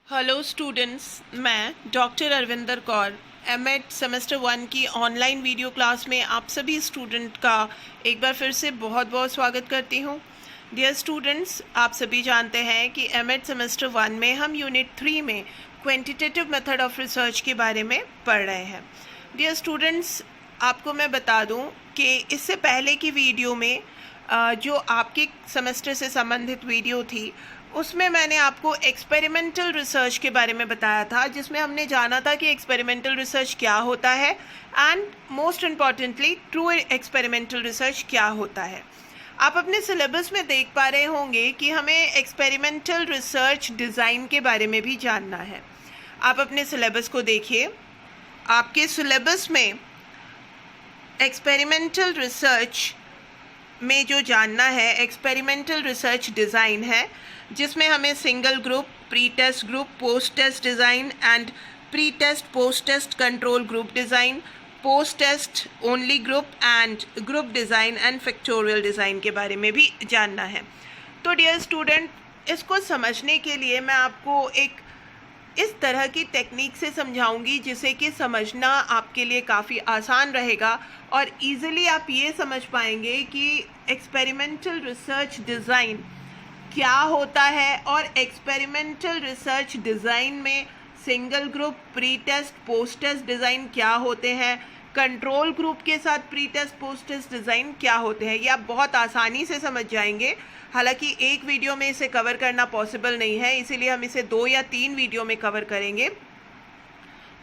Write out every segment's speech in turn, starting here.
Hello students, मैं doctor Arvinder Kaur MEd semester 1 की online video class में आप सभी स्टूडेंट का एक बार फिर से बहुत बहुत स्वागत करती हूँ। डियर स्टूडेंट्स, आप सभी जानते हैं कि एमएड सेमेस्टर 1 में हम यूनिट 3 में क्वांटिटेटिव मेथड ऑफ रिसर्च के बारे में पढ़ रहे हैं। डियर स्टूडेंट्स, आपको मैं बता दूँ कि इससे पहले की वीडियो में जो आपके सेमेस्टर से संबंधित वीडियो थी उसमें मैंने आपको एक्सपेरिमेंटल रिसर्च के बारे में बताया था, जिसमें हमने जाना था कि एक्सपेरिमेंटल रिसर्च क्या होता है and most importantly true experimental research क्या होता है। आप अपने सिलेबस में देख पा रहे होंगे कि हमें एक्सपेरिमेंटल रिसर्च डिज़ाइन के बारे में भी जानना है। आप अपने सिलेबस को देखिए, आपके सिलेबस में एक्सपेरिमेंटल रिसर्च में जो जानना है एक्सपेरिमेंटल रिसर्च डिज़ाइन है, जिसमें हमें single group, pre test group, post test design and pre test post test control group design, post test only group and group design and factorial design के बारे में भी जानना है। तो डियर स्टूडेंट, इसको समझने के लिए मैं आपको एक इस तरह की टेक्निक से समझाऊंगी जिसे कि समझना आपके लिए काफ़ी आसान रहेगा और इजीली आप ये समझ पाएंगे कि एक्सपेरिमेंटल रिसर्च डिज़ाइन क्या होता है और एक्सपेरिमेंटल रिसर्च डिज़ाइन में single group, pre test, post test design क्या होते हैं, कंट्रोल ग्रुप के साथ pre test post test design क्या होते हैं। ये आप बहुत आसानी से समझ जाएंगे। हालांकि एक वीडियो में इसे कवर करना पॉसिबल नहीं है, इसीलिए हम इसे 2 या 3 वीडियो में कवर करेंगे।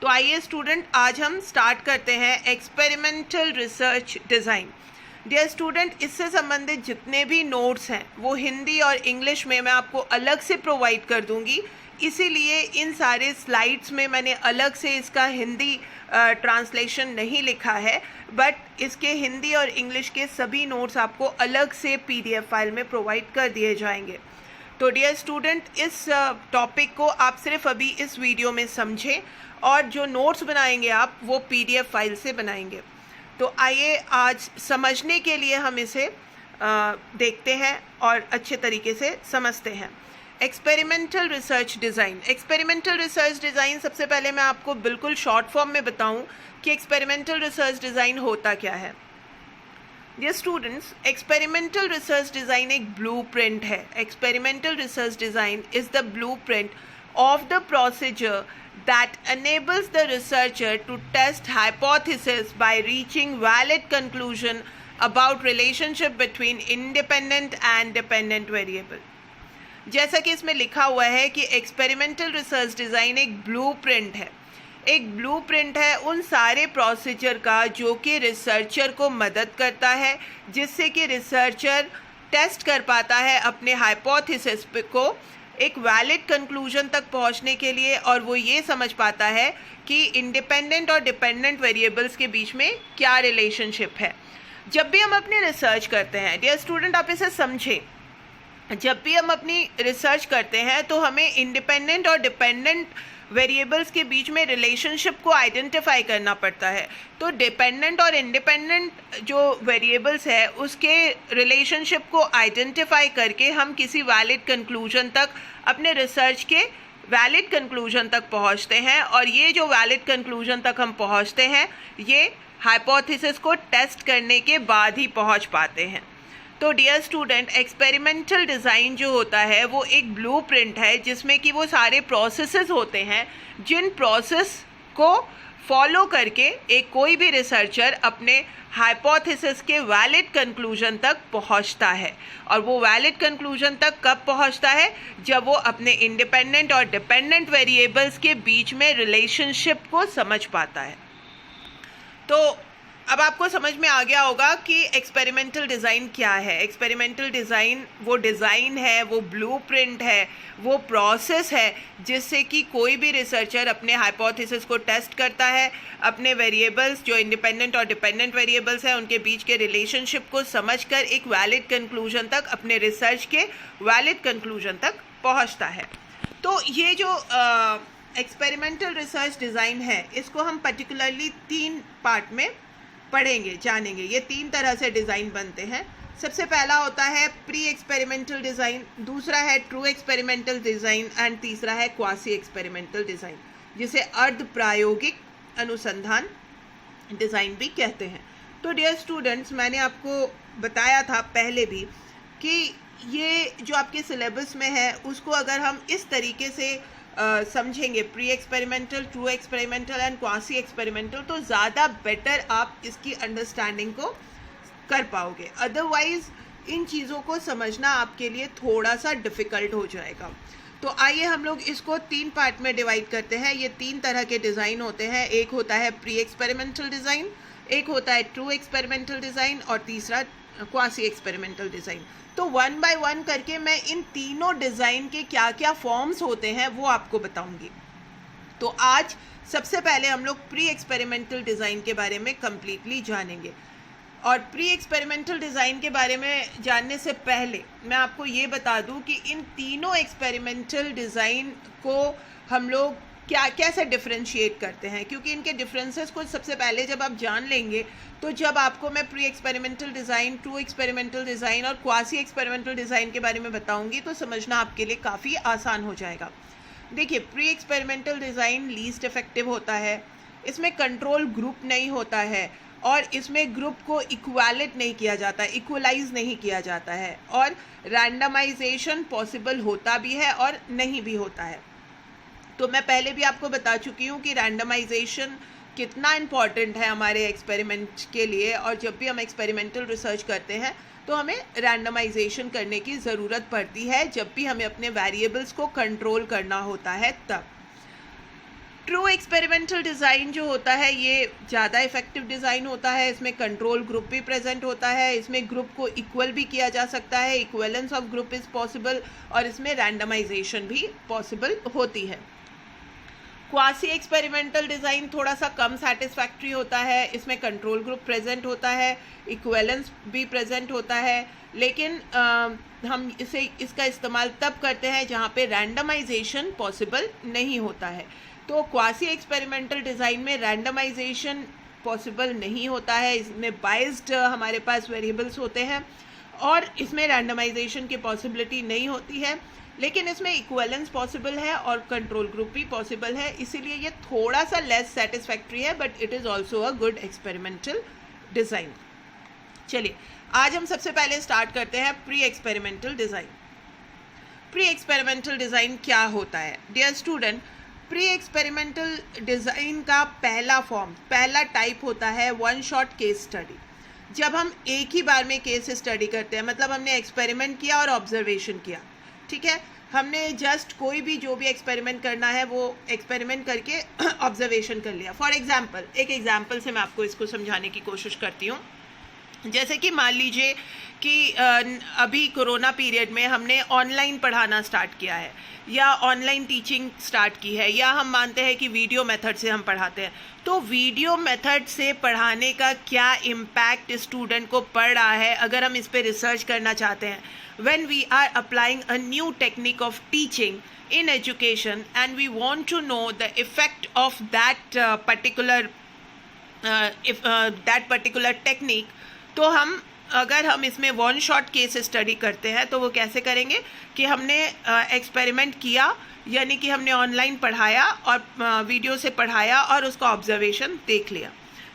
तो आइए स्टूडेंट, आज हम स्टार्ट करते हैं experimental research design. Dear student, इससे संबंधित जितने भी नोट्स हैं वो हिंदी और इंग्लिश में मैं आपको अलग से प्रोवाइड कर दूंगी, इसीलिए इन सारे स्लाइड्स में मैंने अलग से इसका हिंदी ट्रांसलेशन नहीं लिखा है, बट इसके हिंदी और इंग्लिश के सभी नोट्स आपको अलग से पीडीएफ फाइल में प्रोवाइड कर दिए जाएंगे। तो डियर स्टूडेंट, इस टॉपिक को आप सिर्फ अभी इस वीडियो में समझें और जो नोट्स बनाएंगे आप वो पीडीएफ फाइल से बनाएंगे। तो आइए आज समझने के लिए हम इसे देखते हैं और अच्छे तरीके से समझते हैं। Experimental research design. Experimental research design, सबसे पहले मैं आपको बिल्कुल शॉर्ट फॉर्म में बताऊं कि एक्सपेरिमेंटल रिसर्च डिज़ाइन होता क्या है। Dear students, experimental research design एक ब्लूप्रिंट है। Experimental research design is the blueprint of the procedure that enables the researcher to test hypothesis by reaching valid conclusion about relationship between independent and dependent variable। जैसा कि इसमें लिखा हुआ है कि experimental research design एक blueprint है। एक ब्लूप्रिंट है उन सारे प्रोसीजर का जो कि रिसर्चर को मदद करता है, जिससे कि रिसर्चर टेस्ट कर पाता है अपने हाइपोथेसिस को एक वैलिड कंक्लूजन तक पहुंचने के लिए, और वो ये समझ पाता है कि इंडिपेंडेंट और डिपेंडेंट वेरिएबल्स के बीच में क्या रिलेशनशिप है। जब भी हम अपनी रिसर्च करते हैं, डियर स्टूडेंट आप इसे समझें, जब भी हम अपनी रिसर्च करते हैं तो हमें इंडिपेंडेंट और डिपेंडेंट वेरिएबल्स के बीच में रिलेशनशिप को आइडेंटिफाई करना पड़ता है। तो डिपेंडेंट और इंडिपेंडेंट जो वेरिएबल्स है उसके रिलेशनशिप को आइडेंटिफाई करके हम किसी वैलिड कंक्लूजन तक, अपने रिसर्च के वैलिड कंक्लूजन तक पहुंचते हैं, और ये जो वैलिड कंक्लूजन तक हम पहुंचते हैं ये हाइपोथेसिस को टेस्ट करने के बाद ही पहुंच पाते हैं। तो डियर स्टूडेंट, एक्सपेरिमेंटल डिज़ाइन जो होता है वो एक ब्लूप्रिंट है जिसमें कि वो सारे प्रोसेसेस होते हैं जिन प्रोसेस को फॉलो करके एक कोई भी रिसर्चर अपने हाइपोथेसिस के वैलिड कंक्लूजन तक पहुंचता है। और वो वैलिड कंक्लूजन तक कब पहुंचता है? जब वो अपने इंडिपेंडेंट और डिपेंडेंट वेरिएबल्स के बीच में रिलेशनशिप को समझ पाता है। तो अब आपको समझ में आ गया होगा कि एक्सपेरिमेंटल डिज़ाइन क्या है। एक्सपेरिमेंटल डिज़ाइन वो डिज़ाइन है, वो ब्लूप्रिंट है, वो प्रोसेस है जिससे कि कोई भी रिसर्चर अपने हाइपोथेसिस को टेस्ट करता है, अपने वेरिएबल्स जो इंडिपेंडेंट और डिपेंडेंट वेरिएबल्स हैं उनके बीच के रिलेशनशिप को समझकर एक वैलिड कंक्लूजन तक, अपने रिसर्च के वैलिड कंक्लूजन तक पहुंचता है। तो ये जो एक्सपेरिमेंटल रिसर्च डिज़ाइन है इसको हम पर्टिकुलरली 3 पार्ट में पढ़ेंगे, जानेंगे। ये 3 तरह से डिज़ाइन बनते हैं। सबसे पहला होता है प्री एक्सपेरिमेंटल डिज़ाइन, दूसरा है ट्रू एक्सपेरिमेंटल डिज़ाइन एंड तीसरा है क्वासी एक्सपेरिमेंटल डिज़ाइन, जिसे अर्ध प्रायोगिक अनुसंधान डिज़ाइन भी कहते हैं। तो डियर स्टूडेंट्स, मैंने आपको बताया था पहले भी कि ये जो आपके सिलेबस में है उसको अगर हम इस तरीके से समझेंगे, pre experimental, true experimental and quasi experimental, तो ज़्यादा बेटर आप इसकी अंडरस्टैंडिंग को कर पाओगे। अदरवाइज इन चीज़ों को समझना आपके लिए थोड़ा सा डिफ़िकल्ट हो जाएगा। तो आइए हम लोग इसको 3 पार्ट में डिवाइड करते हैं। ये 3 तरह के डिज़ाइन होते हैं। एक होता है प्री एक्सपेरिमेंटल डिज़ाइन, एक होता है ट्रू एक्सपेरिमेंटल डिज़ाइन और तीसरा क्वासी एक्सपेरिमेंटल डिज़ाइन। तो 1 बाय 1 करके मैं इन तीनों डिज़ाइन के क्या क्या फॉर्म्स होते हैं वो आपको बताऊंगी। तो आज सबसे पहले हम लोग प्री एक्सपेरिमेंटल डिज़ाइन के बारे में कंप्लीटली जानेंगे। और प्री एक्सपेरिमेंटल डिज़ाइन के बारे में जानने से पहले मैं आपको ये बता दूं कि इन तीनों एक्सपेरिमेंटल डिज़ाइन को हम लोग कैसे डिफरेंशिएट करते हैं, क्योंकि इनके डिफरेंसेस को सबसे पहले जब आप जान लेंगे तो जब आपको मैं pre experimental design, true experimental design और क्वासी एक्सपेरिमेंटल डिज़ाइन के बारे में बताऊंगी तो समझना आपके लिए काफ़ी आसान हो जाएगा। देखिए, pre experimental design least effective होता है, इसमें कंट्रोल ग्रुप नहीं होता है और इसमें ग्रुप को इक्वालेट नहीं किया जाता, इक्वलाइज नहीं किया जाता है, और रैंडमाइजेशन पॉसिबल होता भी है और नहीं भी होता है। तो मैं पहले भी आपको बता चुकी हूँ कि रैंडमाइजेशन कितना इम्पॉर्टेंट है हमारे एक्सपेरिमेंट के लिए, और जब भी हम एक्सपेरिमेंटल रिसर्च करते हैं तो हमें रैंडमाइजेशन करने की ज़रूरत पड़ती है जब भी हमें अपने वेरिएबल्स को कंट्रोल करना होता है तब। ट्रू एक्सपेरिमेंटल डिज़ाइन जो होता है ये ज़्यादा इफेक्टिव डिज़ाइन होता है। इसमें कंट्रोल ग्रुप भी प्रेजेंट होता है, इसमें ग्रुप को इक्वल भी किया जा सकता है, equivalence of group is possible, और इसमें रैंडमाइजेशन भी पॉसिबल होती है। क्वासी एक्सपेरिमेंटल डिज़ाइन थोड़ा सा कम सेटिस्फैक्ट्री होता है, इसमें कंट्रोल ग्रुप प्रेजेंट होता है, इक्वलेंस भी प्रेजेंट होता है, लेकिन हम इसका इस्तेमाल तब करते हैं जहाँ पे रैंडमाइजेशन पॉसिबल नहीं होता है। तो क्वासी एक्सपेरिमेंटल डिज़ाइन में रैंडमाइजेशन पॉसिबल नहीं होता है, इसमें बाइस्ड हमारे पास वेरिएबल्स होते हैं और इसमें रैंडमाइजेशन की पॉसिबिलिटी नहीं होती है, लेकिन इसमें इक्वलेंस पॉसिबल है और कंट्रोल ग्रुप भी पॉसिबल है, इसीलिए ये थोड़ा सा लेस सेटिस्फैक्ट्री है, but it is also a good experimental design. चलिए, आज हम सबसे पहले स्टार्ट करते हैं pre experimental design. Pre experimental design क्या होता है? Dear student, pre experimental design का पहला फॉर्म, पहला टाइप होता है वन शॉट केस स्टडी। जब हम एक ही बार में केस स्टडी करते हैं, मतलब हमने एक्सपेरिमेंट किया और ऑब्जर्वेशन किया, ठीक है, हमने जस्ट कोई भी जो भी एक्सपेरिमेंट करना है वो एक्सपेरिमेंट करके ऑब्जर्वेशन कर लिया। फॉर एग्जांपल, एक एग्जांपल से मैं आपको इसको समझाने की कोशिश करती हूँ। जैसे कि मान लीजिए कि अभी कोरोना पीरियड में हमने ऑनलाइन पढ़ाना स्टार्ट किया है या ऑनलाइन टीचिंग स्टार्ट की है, या हम मानते हैं कि वीडियो मेथड से हम पढ़ाते हैं, तो वीडियो मेथड से पढ़ाने का क्या इम्पैक्ट स्टूडेंट को पड़ रहा है अगर हम इस पर रिसर्च करना चाहते हैं। When we are applying a new technique of teaching in education and we want to know the effect of that particular technique, तो अगर हम इसमें वन शॉट केस स्टडी करते हैं तो वो कैसे करेंगे कि हमने एक्सपेरिमेंट किया, यानी कि हमने ऑनलाइन पढ़ाया और वीडियो से पढ़ाया और उसका ऑब्जर्वेशन देख लिया,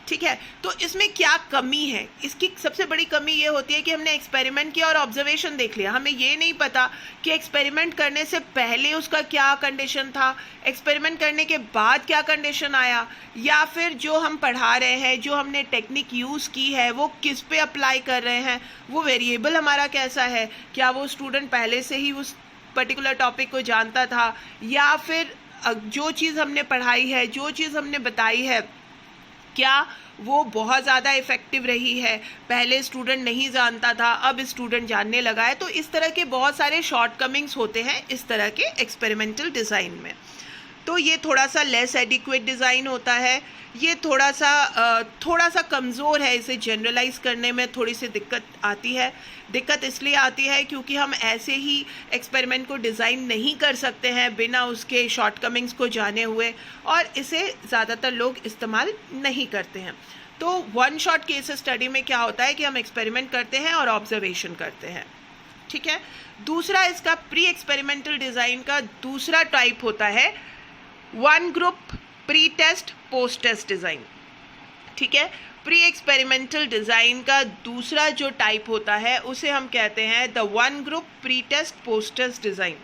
ठीक है। तो इसमें क्या कमी है? इसकी सबसे बड़ी कमी ये होती है कि हमने एक्सपेरिमेंट किया और ऑब्जर्वेशन देख लिया, हमें ये नहीं पता कि एक्सपेरिमेंट करने से पहले उसका क्या कंडीशन था, एक्सपेरिमेंट करने के बाद क्या कंडीशन आया, या फिर जो हम पढ़ा रहे हैं, जो हमने टेक्निक यूज़ की है वो किस पे अप्लाई कर रहे हैं, वो वेरिएबल हमारा कैसा है, क्या वो स्टूडेंट पहले से ही उस पर्टिकुलर टॉपिक को जानता था, या फिर जो चीज़ हमने पढ़ाई है, जो चीज़ हमने बताई है, क्या वो बहुत ज़्यादा इफ़ेक्टिव रही है, पहले स्टूडेंट नहीं जानता था अब स्टूडेंट जानने लगा है। तो इस तरह के बहुत सारे शॉर्टकमिंग्स होते हैं इस तरह के एक्सपेरिमेंटल डिज़ाइन में। तो ये थोड़ा सा लेस एडिक्वेट डिज़ाइन होता है, ये थोड़ा सा कमज़ोर है, इसे जनरलाइज करने में थोड़ी सी दिक्कत आती है। दिक्कत इसलिए आती है क्योंकि हम ऐसे ही एक्सपेरिमेंट को डिज़ाइन नहीं कर सकते हैं बिना उसके शॉर्टकमिंग्स को जाने हुए, और इसे ज़्यादातर लोग इस्तेमाल नहीं करते हैं। तो वन शॉट केस स्टडी में क्या होता है कि हम एक्सपेरिमेंट करते हैं और ऑब्जर्वेशन करते हैं, ठीक है। दूसरा इसका प्री एक्सपेरिमेंटल डिज़ाइन का दूसरा टाइप होता है one group pre test post test design, ठीक है। प्री एक्सपेरिमेंटल डिज़ाइन का दूसरा जो टाइप होता है उसे हम कहते हैं the one group pre test post test design.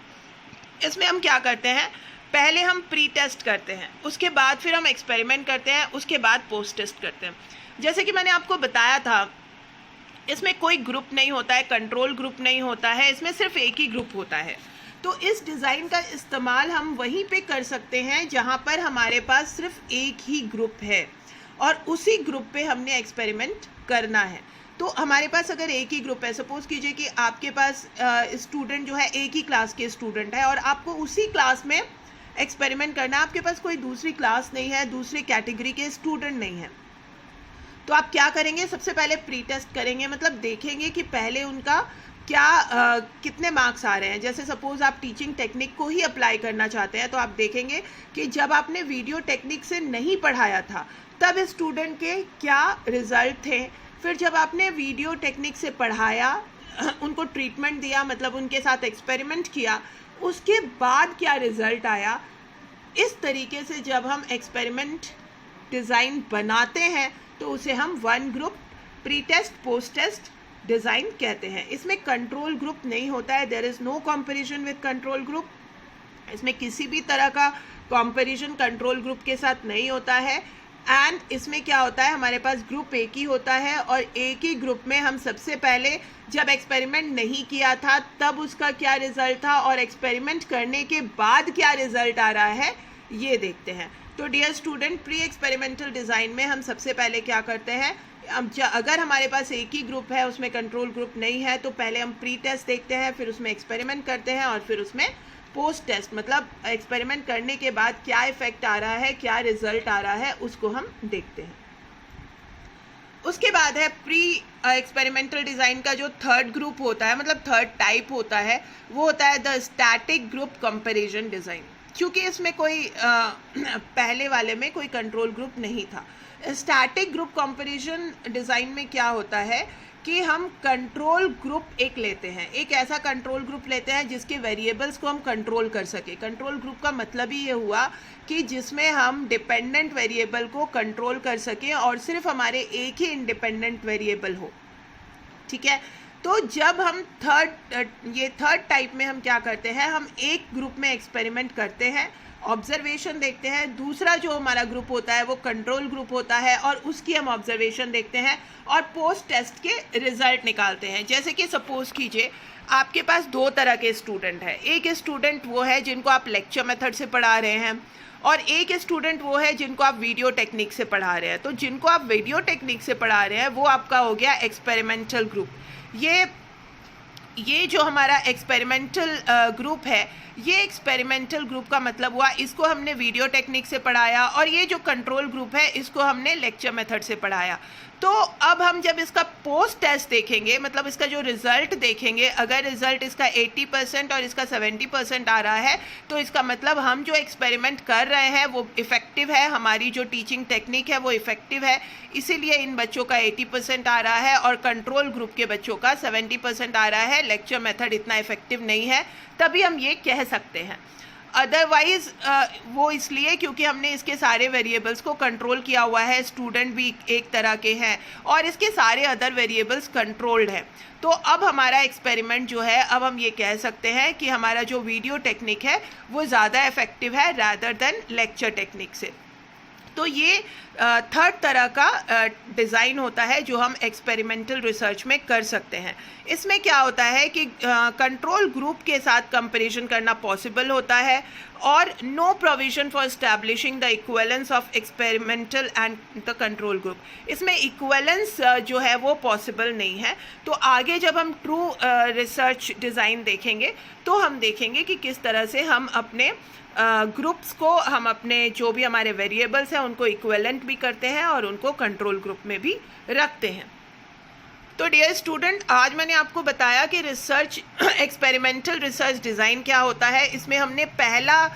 इसमें हम क्या करते हैं, पहले हम प्री टेस्ट करते हैं, उसके बाद फिर हम एक्सपेरिमेंट करते हैं, उसके बाद पोस्ट टेस्ट करते हैं। जैसे कि मैंने आपको बताया था, इसमें कोई ग्रुप नहीं होता है, कंट्रोल ग्रुप नहीं होता है, इसमें सिर्फ एक ही ग्रुप होता है। तो इस डिज़ाइन का इस्तेमाल हम वहीं पे कर सकते हैं जहाँ पर हमारे पास सिर्फ एक ही ग्रुप है और उसी ग्रुप पे हमने एक्सपेरिमेंट करना है। तो हमारे पास अगर एक ही ग्रुप है, सपोज कीजिए कि आपके पास स्टूडेंट जो है एक ही क्लास के स्टूडेंट है और आपको उसी क्लास में एक्सपेरिमेंट करना है, आपके पास कोई दूसरी क्लास नहीं है, दूसरी कैटेगरी के स्टूडेंट नहीं है, तो आप क्या करेंगे, सबसे पहले प्री टेस्ट करेंगे, मतलब देखेंगे कि पहले उनका क्या कितने मार्क्स आ रहे हैं। जैसे सपोज़ आप टीचिंग टेक्निक को ही अप्लाई करना चाहते हैं तो आप देखेंगे कि जब आपने वीडियो टेक्निक से नहीं पढ़ाया था तब स्टूडेंट के क्या रिज़ल्ट थे, फिर जब आपने वीडियो टेक्निक से पढ़ाया, उनको ट्रीटमेंट दिया, मतलब उनके साथ एक्सपेरिमेंट किया, उसके बाद क्या रिज़ल्ट आया। इस तरीके से जब हम एक्सपेरिमेंट डिज़ाइन बनाते हैं तो उसे हम one group pre test post test design कहते हैं। इसमें कंट्रोल ग्रुप नहीं होता है, there is no comparison with control group. इसमें किसी भी तरह का कंपैरिजन कंट्रोल ग्रुप के साथ नहीं होता है। एंड इसमें क्या होता है, हमारे पास ग्रुप एक ही होता है और एक ही ग्रुप में हम सबसे पहले जब एक्सपेरिमेंट नहीं किया था तब उसका क्या रिज़ल्ट था और एक्सपेरिमेंट करने के बाद क्या रिज़ल्ट आ रहा है ये देखते हैं। तो dear student, pre experimental design में हम सबसे पहले क्या करते हैं, अगर हमारे पास एक ही ग्रुप है, उसमें कंट्रोल ग्रुप नहीं है, तो पहले हम प्री टेस्ट देखते हैं, फिर उसमें एक्सपेरिमेंट करते हैं और फिर उसमें पोस्ट टेस्ट, मतलब एक्सपेरिमेंट करने के बाद क्या इफेक्ट आ रहा है, क्या रिजल्ट आ रहा है, उसको हम देखते हैं। उसके बाद है प्री एक्सपेरिमेंटल डिज़ाइन का जो थर्ड ग्रुप होता है, मतलब थर्ड टाइप होता है, वो होता है the static group comparison design. क्योंकि इसमें कोई पहले वाले में कोई कंट्रोल ग्रुप नहीं था। स्टैटिक ग्रुप कंपैरिजन डिज़ाइन में क्या होता है कि हम कंट्रोल ग्रुप एक लेते हैं, एक ऐसा कंट्रोल ग्रुप लेते हैं जिसके वेरिएबल्स को हम कंट्रोल कर सके। कंट्रोल ग्रुप का मतलब ही ये हुआ कि जिसमें हम डिपेंडेंट वेरिएबल को कंट्रोल कर सकें और सिर्फ हमारे एक ही इंडिपेंडेंट वेरिएबल हो, ठीक है। तो जब हम थर्ड टाइप में हम क्या करते हैं, हम एक ग्रुप में एक्सपेरिमेंट करते हैं, ऑब्जर्वेशन देखते हैं, दूसरा जो हमारा ग्रुप होता है वो कंट्रोल ग्रुप होता है और उसकी हम ऑब्जर्वेशन देखते हैं और पोस्ट टेस्ट के रिजल्ट निकालते हैं। जैसे कि सपोज कीजिए आपके पास दो तरह के स्टूडेंट हैं, एक स्टूडेंट वो है जिनको आप लेक्चर मेथड से पढ़ा रहे हैं और एक स्टूडेंट वो है जिनको आप वीडियो टेक्निक से पढ़ा रहे हैं। तो जिनको आप वीडियो टेक्निक से पढ़ा रहे हैं वो आपका हो गया एक्सपेरिमेंटल ग्रुप। ये जो हमारा एक्सपेरिमेंटल ग्रुप है, ये एक्सपेरिमेंटल ग्रुप का मतलब हुआ इसको हमने वीडियो टेक्निक से पढ़ाया और ये जो कंट्रोल ग्रुप है इसको हमने लेक्चर मेथड से पढ़ाया। तो अब हम जब इसका पोस्ट टेस्ट देखेंगे, मतलब इसका जो रिज़ल्ट देखेंगे, अगर रिज़ल्ट इसका 80% और इसका 70% आ रहा है तो इसका मतलब हम जो एक्सपेरिमेंट कर रहे हैं वो इफ़ेक्टिव है, हमारी जो टीचिंग टेक्निक है वो इफ़ेक्टिव है, इसीलिए इन बच्चों का 80% आ रहा है और कंट्रोल ग्रुप के बच्चों का 70% आ रहा है, लेक्चर मेथड इतना इफ़ेक्टिव नहीं है, तभी हम ये कह सकते हैं। अदरवाइज़ वो इसलिए क्योंकि हमने इसके सारे वेरिएबल्स को कंट्रोल किया हुआ है, स्टूडेंट भी एक तरह के हैं और इसके सारे अदर वेरिएबल्स कंट्रोल्ड हैं। तो अब हमारा एक्सपेरिमेंट जो है, अब हम ये कह सकते हैं कि हमारा जो वीडियो टेक्निक है वो ज़्यादा इफ़ेक्टिव है रैदर देन लेक्चर टेक्निक से। तो ये थर्ड तरह का डिज़ाइन होता है जो हम एक्सपेरिमेंटल रिसर्च में कर सकते हैं। इसमें क्या होता है कि कंट्रोल ग्रुप के साथ कंपैरिजन करना पॉसिबल होता है और no provision for establishing the equivalence of experimental and the control group. इसमें इक्विवेलेंस जो है वो पॉसिबल नहीं है। तो आगे जब हम ट्रू रिसर्च डिज़ाइन देखेंगे तो हम देखेंगे कि किस तरह से हम अपने ग्रुप्स को, हम अपने जो भी हमारे वेरिएबल्स हैं उनको इक्विवेलेंट भी करते हैं और उनको कंट्रोल ग्रुप में भी रखते हैं। तो डियर स्टूडेंट, आज मैंने आपको बताया कि रिसर्च एक्सपेरिमेंटल रिसर्च डिज़ाइन क्या होता है। इसमें हमने पहला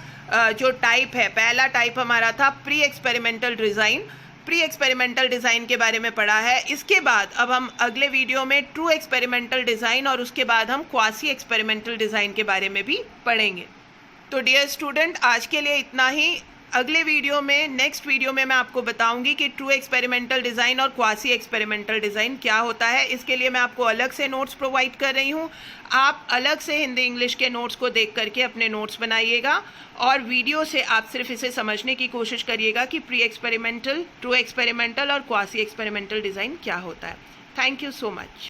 जो टाइप है, पहला टाइप हमारा था pre experimental design. Pre experimental design के बारे में पढ़ा है। इसके बाद अब हम अगले वीडियो में ट्रू एक्सपेरिमेंटल डिज़ाइन और उसके बाद हम क्वासी एक्सपेरिमेंटल डिज़ाइन के बारे में भी पढ़ेंगे। तो डियर स्टूडेंट, आज के लिए इतना ही। अगले वीडियो में, नेक्स्ट वीडियो में मैं आपको बताऊंगी कि ट्रू एक्सपेरिमेंटल डिज़ाइन और क्वासी एक्सपेरिमेंटल डिज़ाइन क्या होता है। इसके लिए मैं आपको अलग से नोट्स प्रोवाइड कर रही हूँ। आप अलग से हिंदी इंग्लिश के नोट्स को देख करके अपने नोट्स बनाइएगा और वीडियो से आप सिर्फ इसे समझने की कोशिश करिएगा कि प्री एक्सपेरिमेंटल, ट्रू एक्सपेरिमेंटल और क्वासी एक्सपेरिमेंटल डिज़ाइन क्या होता है। Thank you so much.